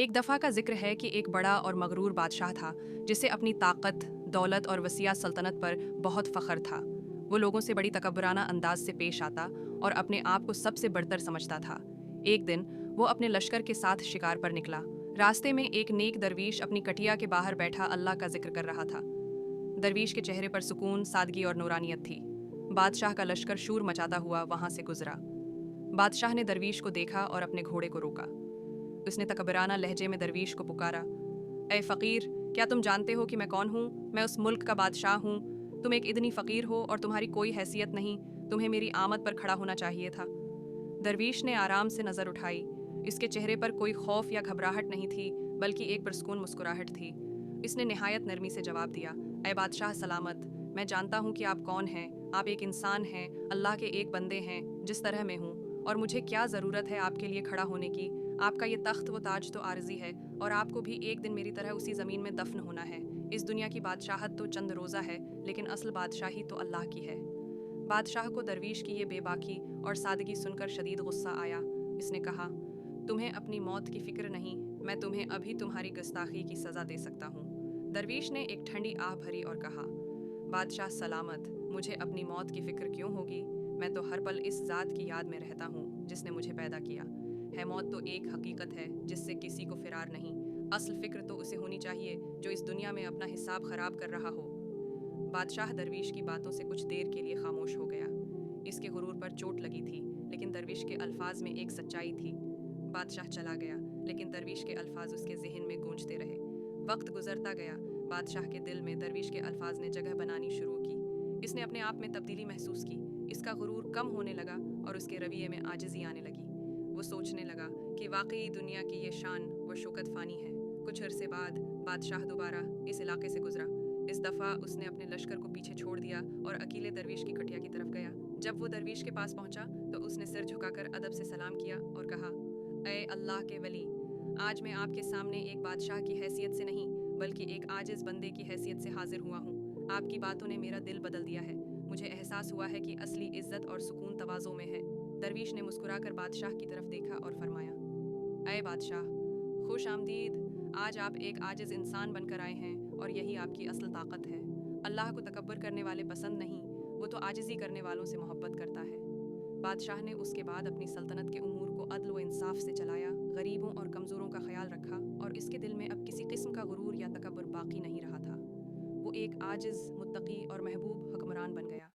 ایک دفعہ کا ذکر ہے کہ ایک بڑا اور مغرور بادشاہ تھا جسے اپنی طاقت، دولت اور وسیع سلطنت پر بہت فخر تھا۔ وہ لوگوں سے بڑی تکبرانہ انداز سے پیش آتا اور اپنے آپ کو سب سے بڑھتر سمجھتا تھا۔ ایک دن وہ اپنے لشکر کے ساتھ شکار پر نکلا۔ راستے میں ایک نیک درویش اپنی کٹیا کے باہر بیٹھا اللہ کا ذکر کر رہا تھا۔ درویش کے چہرے پر سکون، سادگی اور نورانیت تھی۔ بادشاہ کا لشکر شور مچاتا ہوا وہاں سے گزرا۔ بادشاہ نے درویش کو دیکھا اور اپنے گھوڑے کو روکا۔ اس نے تکبرانہ لہجے میں درویش کو پکارا، اے فقیر، کیا تم جانتے ہو کہ میں کون ہوں؟ میں اس ملک کا بادشاہ ہوں۔ تم ایک ادنی فقیر ہو اور تمہاری کوئی حیثیت نہیں۔ تمہیں میری آمد پر کھڑا ہونا چاہیے تھا۔ درویش نے آرام سے نظر اٹھائی۔ اس کے چہرے پر کوئی خوف یا گھبراہٹ نہیں تھی، بلکہ ایک پرسکون مسکراہٹ تھی۔ اس نے نہایت نرمی سے جواب دیا، اے بادشاہ سلامت، میں جانتا ہوں کہ آپ کون ہیں۔ آپ ایک انسان ہیں، اللہ کے ایک بندے ہیں جس طرح میں ہوں، اور مجھے کیا ضرورت ہے آپ کے لیے کھڑا ہونے کی؟ آپ کا یہ تخت و تاج تو عارضی ہے، اور آپ کو بھی ایک دن میری طرح اسی زمین میں دفن ہونا ہے۔ اس دنیا کی بادشاہت تو چند روزہ ہے، لیکن اصل بادشاہی تو اللہ کی ہے۔ بادشاہ کو درویش کی یہ بے باکی اور سادگی سن کر شدید غصہ آیا۔ اس نے کہا، تمہیں اپنی موت کی فکر نہیں، میں تمہیں ابھی تمہاری گستاخی کی سزا دے سکتا ہوں۔ درویش نے ایک ٹھنڈی آہ بھری اور کہا، بادشاہ سلامت، مجھے اپنی موت کی فکر کیوں ہوگی؟ میں تو ہر پل اس ذات کی یاد میں رہتا ہوں جس نے مجھے پیدا کیا ہے۔ موت تو ایک حقیقت ہے جس سے کسی کو فرار نہیں۔ اصل فکر تو اسے ہونی چاہیے جو اس دنیا میں اپنا حساب خراب کر رہا ہو۔ بادشاہ درویش کی باتوں سے کچھ دیر کے لیے خاموش ہو گیا۔ اس کے غرور پر چوٹ لگی تھی، لیکن درویش کے الفاظ میں ایک سچائی تھی۔ بادشاہ چلا گیا، لیکن درویش کے الفاظ اس کے ذہن میں گونجتے رہے۔ وقت گزرتا گیا، بادشاہ کے دل میں درویش کے الفاظ نے جگہ بنانی شروع کی۔ اس نے اپنے آپ میں تبدیلی محسوس کی۔ اس کا غرور کم ہونے لگا اور اس کے رویے میں عاجزی آنے لگی۔ وہ سوچنے لگا کہ واقعی دنیا کی یہ شان و شوکت فانی ہے۔ کچھ عرصے بعد بادشاہ دوبارہ اس علاقے سے گزرا۔ اس دفعہ اس نے اپنے لشکر کو پیچھے چھوڑ دیا اور اکیلے درویش کی کٹیا کی طرف گیا۔ جب وہ درویش کے پاس پہنچا تو اس نے سر جھکا کر ادب سے سلام کیا اور کہا، اے اللہ کے ولی، آج میں آپ کے سامنے ایک بادشاہ کی حیثیت سے نہیں، بلکہ ایک عاجز بندے کی حیثیت سے حاضر ہوا ہوں۔ آپ کی باتوں نے میرا دل بدل دیا ہے۔ مجھے احساس ہوا ہے کہ اصلی عزت اور سکون تواضع میں ہے۔ درویش نے مسکرا کر بادشاہ کی طرف دیکھا اور فرمایا، اے بادشاہ، خوش آمدید۔ آج آپ ایک عاجز انسان بن کر آئے ہیں اور یہی آپ کی اصل طاقت ہے۔ اللہ کو تکبر کرنے والے پسند نہیں، وہ تو عاجزی کرنے والوں سے محبت کرتا ہے۔ بادشاہ نے اس کے بعد اپنی سلطنت کے امور کو عدل و انصاف سے چلایا، غریبوں اور کمزوروں کا خیال رکھا، اور اس کے دل میں اب کسی قسم کا غرور یا تکبر باقی نہیں رہا تھا۔ وہ ایک عاجز، متقی اور محبوب حکمران بن گیا۔